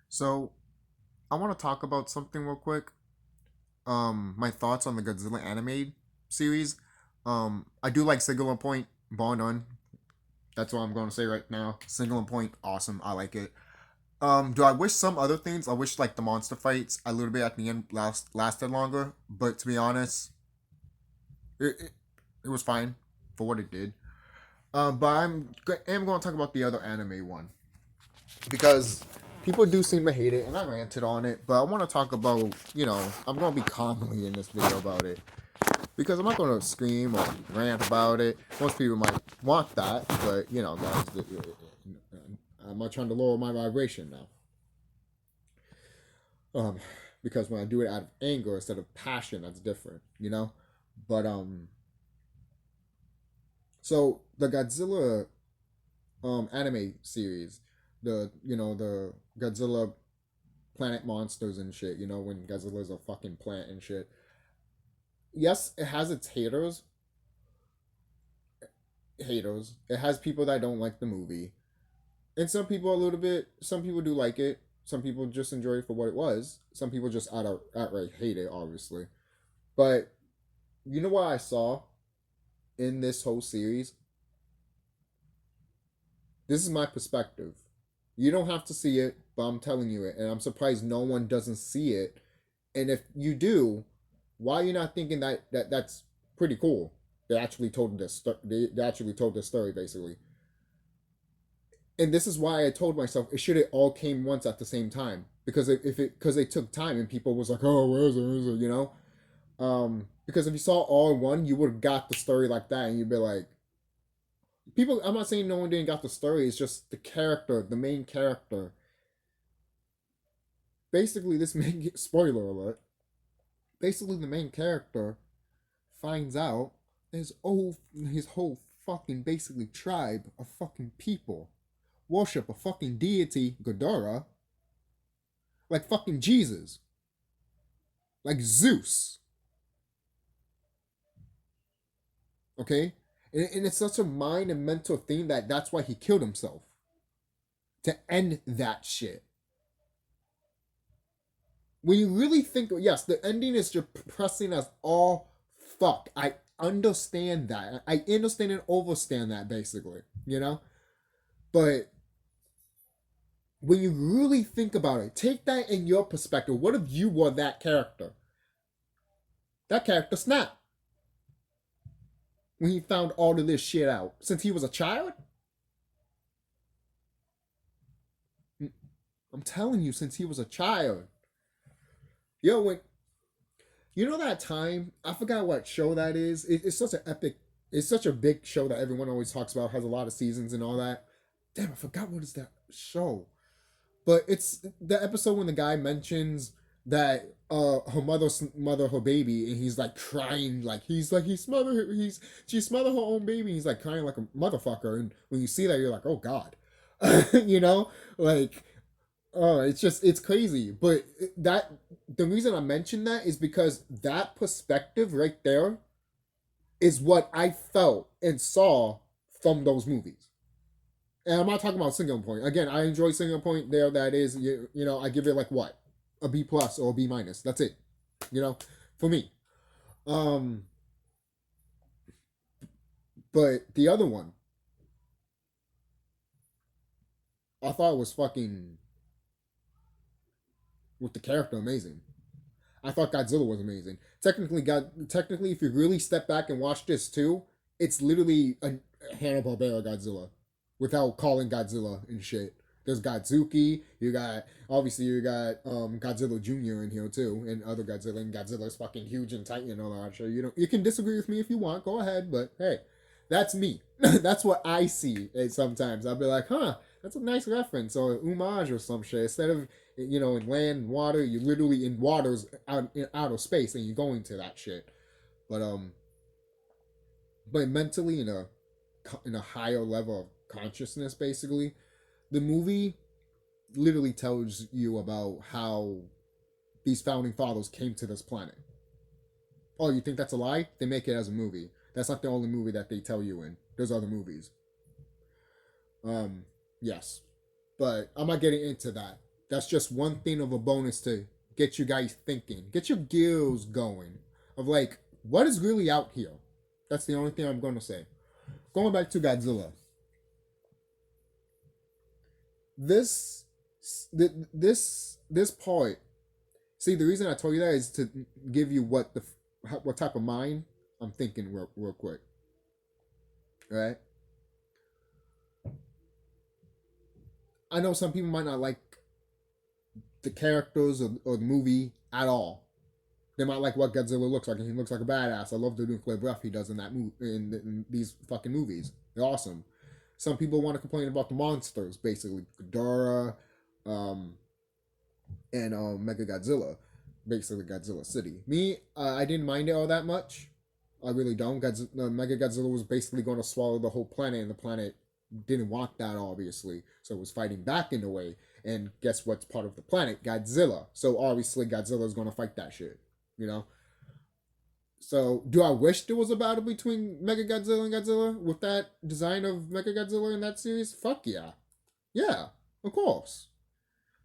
So I want to talk about something real quick. My thoughts on the Godzilla anime series. I do like Singular Point, bar none. That's what I'm going to say right now. Singular Point, awesome. I like it. Do I wish some other things? I wish like the monster fights a little bit at the end lasted longer. But to be honest, it, it, it was fine for what it did. But am going to talk about the other anime one because people do seem to hate it, and I ranted on it. But I want to talk about, I'm going to be calmly in this video about it because I'm not going to scream or rant about it. Most people might want that, but guys, I'm not trying to lower my vibration now. Um, because when I do it out of anger instead of passion, that's different. But so the Godzilla anime series, the Godzilla planet monsters and shit. When Godzilla's a fucking plant and shit. Yes, it has its haters. Haters. It has people that don't like the movie, and some people a little bit. Some people do like it. Some people just enjoy it for what it was. Some people just outright hate it, obviously. But you know what I saw in this whole series? This is my perspective. You don't have to see it, but I'm telling you it, and I'm surprised no one doesn't see it. And if you do, why are you not thinking that's pretty cool? They actually told this. They actually told this story basically, and this is why I told myself it should have all came once at the same time because if it because they took time and people was like, oh, where is it? Where is it? Because if you saw all in one, you would have got the story like that, and you'd be like, people. I'm not saying no one didn't got the story. It's just the character, the main character. Basically, this main spoiler alert. Basically, the main character finds out his whole fucking basically tribe of fucking people worship a fucking deity, Ghidorah, like fucking Jesus, like Zeus. Okay, and it's such a mind and mental thing that's why he killed himself to end that shit. When you really think, yes, the ending is depressing as all fuck. I understand that. I understand and overstand that basically. But when you really think about it, take that in your perspective. What if you were that character? That character snapped when he found all of this shit out since he was a child. I'm telling you, since he was a child. Yo, when that time, I forgot what show that is. It's such an epic, it's such a big show that everyone always talks about, has a lot of seasons and all that. Damn, I forgot what is that show. But it's the episode when the guy mentions that her mother her baby, and he's like crying, like she smothered her own baby. He's like crying like a motherfucker, and when you see that, you're like, oh god, you know, like oh, it's crazy. But that the reason I mentioned that is because that perspective right there is what I felt and saw from those movies. And I'm not talking about Single Point. Again, I enjoy Single Point. There, that is, I give it like what, a B plus or a B minus. That's it. For me. Um, but the other one, I thought was fucking with the character amazing. I thought Godzilla was amazing. Technically, if you really step back and watch this too, it's literally a Hanna-Barbera Godzilla, without calling Godzilla and shit. There's Godzuki. You got Godzilla Junior in here too, and other Godzilla. And Godzilla's fucking huge and tight and all that shit. You can disagree with me if you want. Go ahead, but hey, that's me. That's what I see. Sometimes I'll be like, huh, that's a nice reference or homage or some shit. Instead of in land and water, you're literally in waters out in outer space, and you're going to that shit. But but mentally in a higher level of consciousness, basically, the movie literally tells you about how these founding fathers came to this planet. Oh, you think that's a lie? They make it as a movie. That's not the only movie that they tell you in. There's other movies. Yes, but I'm not getting into that. That's just one thing of a bonus to get you guys thinking, get your gears going of like, what is really out here? That's the only thing I'm going to say. Going back to Godzilla, this this part. See, the reason I told you that is to give you what type of mind I'm thinking real quick. Right? I know some people might not like the characters or the movie at all. They might like what Godzilla looks like, and he looks like a badass. I love the nuclear breath he does in that movie, in these fucking movies. They're awesome. Some people want to complain about the monsters, basically Ghidorah, um, and Mega Godzilla, basically Godzilla City. Me, I didn't mind it all that much. I really don't. Mega Godzilla was basically going to swallow the whole planet, and the planet didn't want that, obviously. So it was fighting back in a way. And guess what's part of the planet? Godzilla. So obviously Godzilla is going to fight that shit. You know? So do I wish there was a battle between Mega Godzilla and Godzilla with that design of Mega Godzilla in that series? Fuck yeah. Yeah, of course.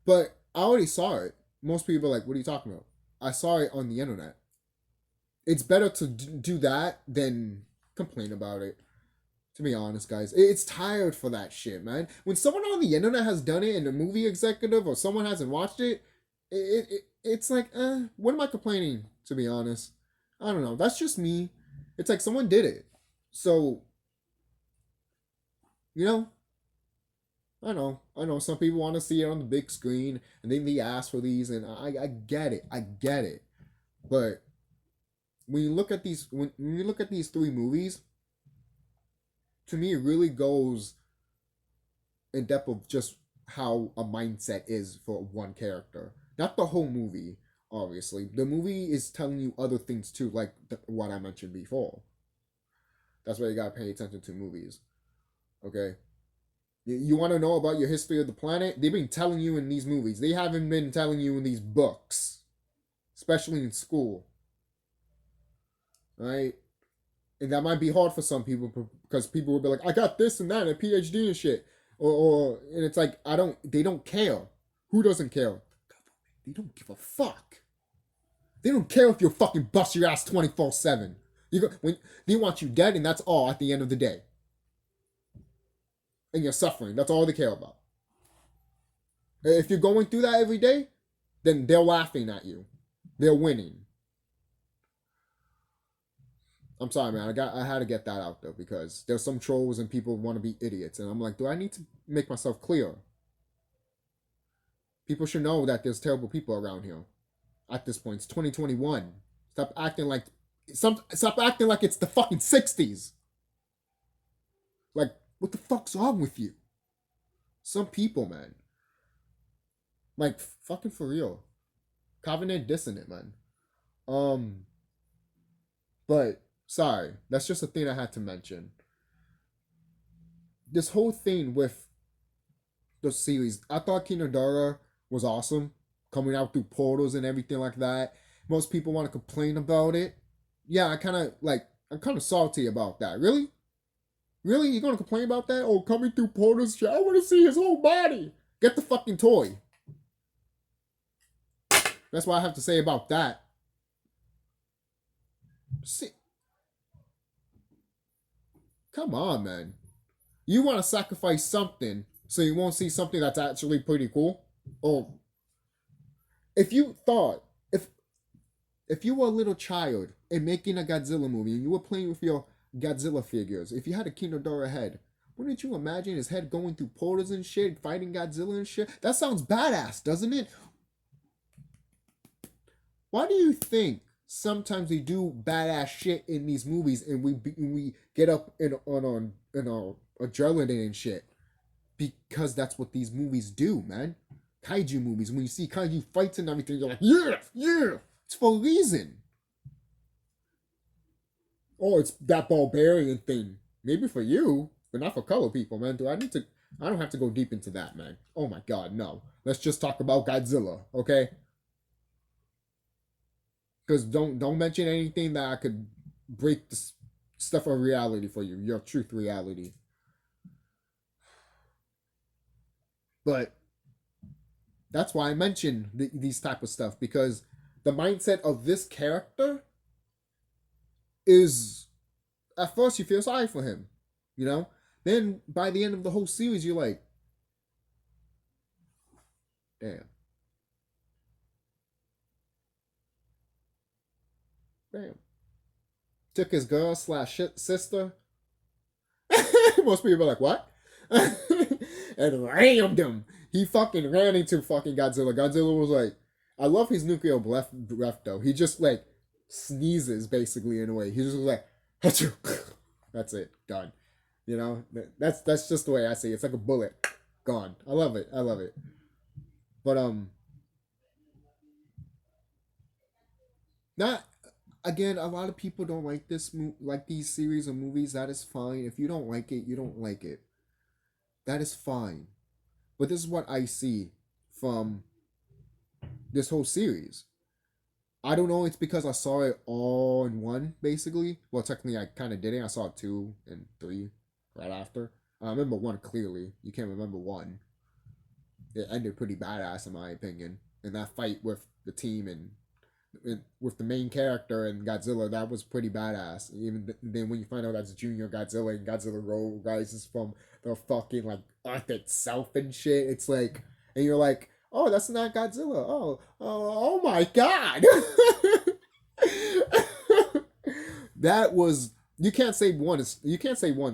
But I already saw it. Most people are like, what are you talking about? I saw it on the internet. It's better to do that than complain about it. To be honest, guys, it's tired for that shit, man. When someone on the internet has done it and a movie executive or someone hasn't watched it, it's like, what am I complaining, to be honest? I don't know. That's just me. It's like someone did it. So, you know, I know some people want to see it on the big screen and then they ask for these, and I get it. I get it. But when you look at when you look at these three movies, to me, it really goes in depth of just how a mindset is for one character. Not the whole movie, obviously. The movie is telling you other things too, like what I mentioned before. That's why you gotta pay attention to movies. Okay? You want to know about your history of the planet? They've been telling you in these movies. They haven't been telling you in these books, especially in school. Right? And that might be hard for some people because people will be like, I got this and that, and a PhD and shit. And it's like, they don't care. Who doesn't care? They don't give a fuck. They don't care if you fucking bust your ass 24/7. They want you dead, and that's all at the end of the day. And you're suffering. That's all they care about. If you're going through that every day, then they're laughing at you. They're winning. I'm sorry, man. I had to get that out though because there's some trolls and people want to be idiots, and I'm like, do I need to make myself clear? People should know that there's terrible people around here. At this point, it's 2021. Stop acting like it's the fucking 60s. Like, what the fuck's wrong with you? Some people, man. Like, fucking for real. Covenant dissonant, man. But sorry, that's just a thing I had to mention. This whole thing with the series, I thought Kinodara was awesome, coming out through portals and everything like that. Most people want to complain about it. Yeah, I'm kind of salty about that. Really? Really? You're gonna complain about that? Oh, coming through portals? Shit, I want to see his whole body. Get the fucking toy. That's what I have to say about that. See, come on, man. You want to sacrifice something so you won't see something that's actually pretty cool? Oh, if you thought if you were a little child and making a Godzilla movie and you were playing with your Godzilla figures, if you had a Kinodara head, wouldn't you imagine his head going through portals and shit, fighting Godzilla and shit? That sounds badass, doesn't it? Why do you think sometimes we do badass shit in these movies and we get up on our adrenaline and shit? Because that's what these movies do, man. Kaiju movies. When you see kaiju fights and everything, you're like, yeah, yeah. It's for a reason. Oh, it's that barbarian thing. Maybe for you, but not for color people, man. I don't have to go deep into that, man. Oh my god, no. Let's just talk about Godzilla, okay? Because don't mention anything that I could break the stuff of reality for you, your truth reality. But That's why I mention these type of stuff, because the mindset of this character is, at first you feel sorry for him, you know. Then by the end of the whole series, you're like, damn, damn. Took his girl slash sister. Most people are like, what? And rammed him. He fucking ran into fucking Godzilla. Godzilla was like, I love his nuclear breath though. He just like sneezes basically in a way. He's just like, Achoo. That's it, done. You know, that's just the way I see it. It's like a bullet, gone. I love it. I love it. But not again. A lot of people don't like like these series of movies. That is fine. If you don't like it, you don't like it. That is fine. But this is what I see from this whole series. I don't know. It's because I saw it all in one, basically. Well, technically, I kind of didn't. I saw 2 and 3 right after. I remember 1 clearly. You can't remember 1. It ended pretty badass, in my opinion. And that fight with the team and with the main character and Godzilla, that was pretty badass. Even then, when you find out that's Junior Godzilla and Godzilla rises from the fucking like Earth itself and shit, it's like, and you're like, oh, that's not Godzilla. Oh my god. That was, you can't say 1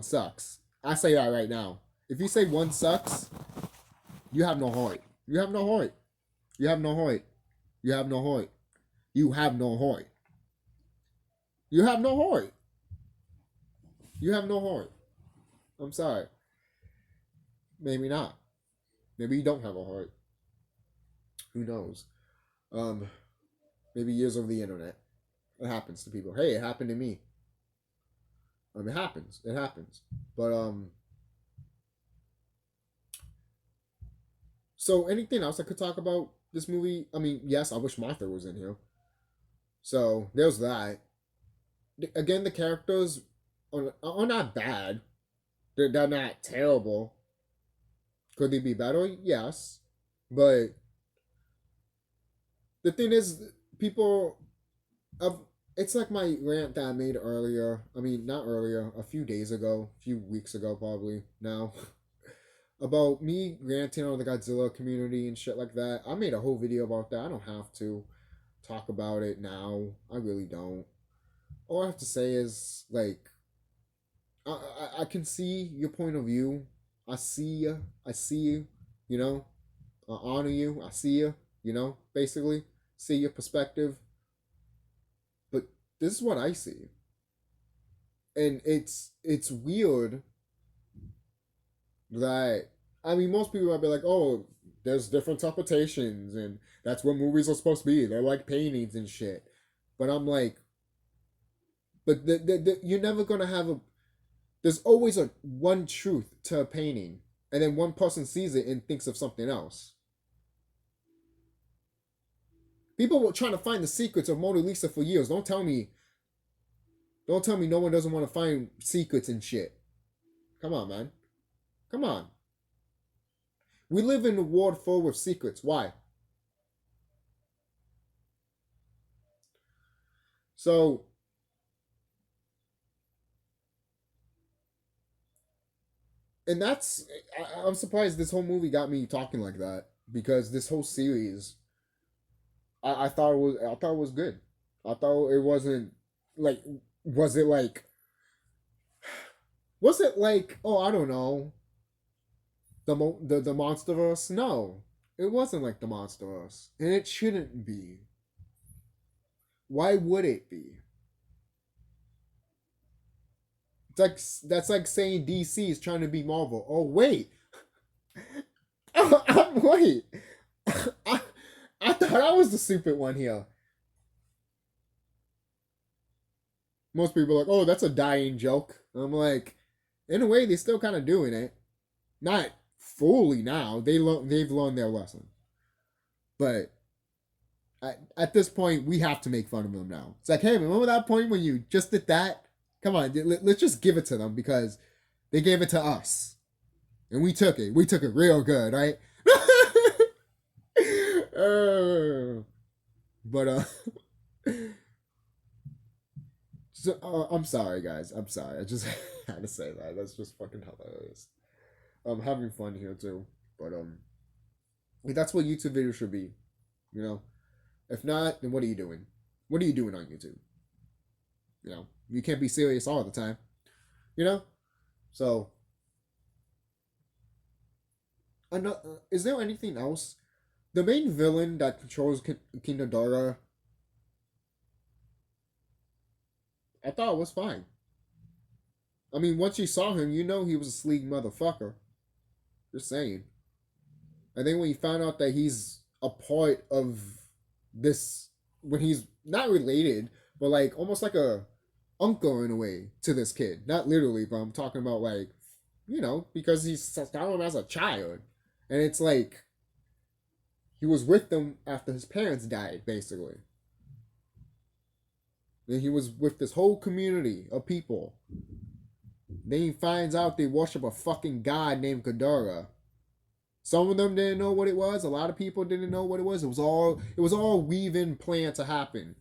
sucks. I say that right now. If you say 1 sucks, you have no heart. You have no heart. You have no heart. You have no heart. You have no heart. You have no heart. You have no heart. I'm sorry. Maybe not. Maybe you don't have a heart. Who knows? Um, Maybe years of the internet. It happens to people. Hey, it happened to me. It happens. It happens. But so anything else I could talk about this movie? I mean, yes, I wish Martha was in here. So there's that. Again, the characters are not bad. They're not terrible. Could they be better? Yes. But the thing is, people, it's like my rant that I made earlier. I mean, not earlier, a few days ago, a few weeks ago, probably now, about me ranting on the Godzilla community and shit like that. I made a whole video about that. I don't have to talk about it now. I really don't. All I have to say is, like, I can see your point of view. I see you. I see you. You know, I honor you. I see you. You know, basically, see your perspective. But this is what I see, and it's weird that, I mean, most people might be like, oh, there's different interpretations, and that's what movies are supposed to be. They're like paintings and shit. But I'm like, but you're never gonna have a. There's always a one truth to a painting, and then one person sees it and thinks of something else. People were trying to find the secrets of Mona Lisa for years. Don't tell me no one doesn't want to find secrets and shit. Come on, man. Come on. We live in a world full with secrets. Why? So, and I'm surprised this whole movie got me talking like that, because this whole series, I thought it was good. I thought it wasn't like, was it like, was it like, oh, I don't know, the MonsterVerse? No, it wasn't like the MonsterVerse, and it shouldn't be. Why would it be? It's like, that's like saying DC is trying to be Marvel. Oh wait, wait, I, I thought I was the stupid one here. Most people are like, oh, that's a dying joke. I'm like, in a way, they're still kind of doing it. Not fully now. They've learned their lesson. But at this point, we have to make fun of them now. It's like, hey, remember that point when you just did that? Come on, let's just give it to them, because they gave it to us. And we took it. We took it real good, right? But so, I'm sorry, guys. I'm sorry. I just had to say that. That's just fucking hilarious. I'm having fun here too, but that's what YouTube videos should be. You know, if not, then what are you doing? What are you doing on YouTube? You know, you can't be serious all the time. You know, so is there anything else? The main villain that controls King I thought it was fine. I mean, once you saw him, you know he was a sleek motherfucker. Just saying. And then when you found out that he's a part of this, when he's not related, but like almost like a uncle in a way to this kid. Not literally, but I'm talking about like, you know, because he's saw him as a child. And it's like he was with them after his parents died, basically. Then he was with this whole community of people. Then he finds out they worship a fucking god named Ghidorah. Some of them didn't know what it was. A lot of people didn't know what it was. It was all weave-in plan to happen.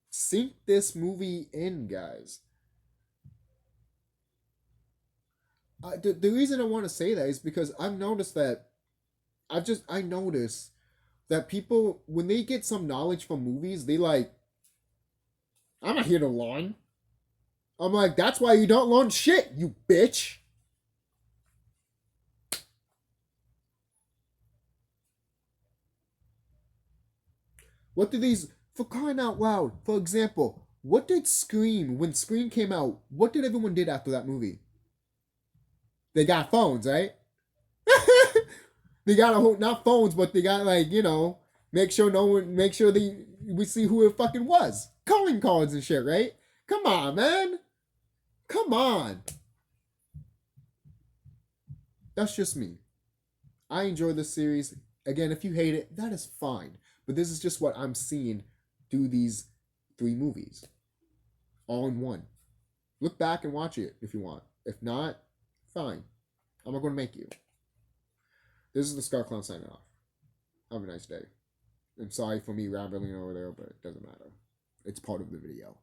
Sink this movie in, guys. The reason I want to say that is because I notice that people, when they get some knowledge from movies, they like, I'm not here to learn. I'm like, that's why you don't learn shit, you bitch. What did these, for crying out loud, for example, what did Scream, when Scream came out, what did everyone did after that movie? They got phones, right? They got not phones, but they got like, you know, make sure we see who it fucking was. Calling cards and shit, right? Come on, man. Come on. That's just me. I enjoy this series. Again, if you hate it, that is fine. But this is just what I'm seeing through these 3 movies. All in one. Look back and watch it if you want. If not, fine. I'm not going to make you. This is the TheSkullKlown signing off. Have a nice day. I'm sorry for me rambling over there, but it doesn't matter. It's part of the video.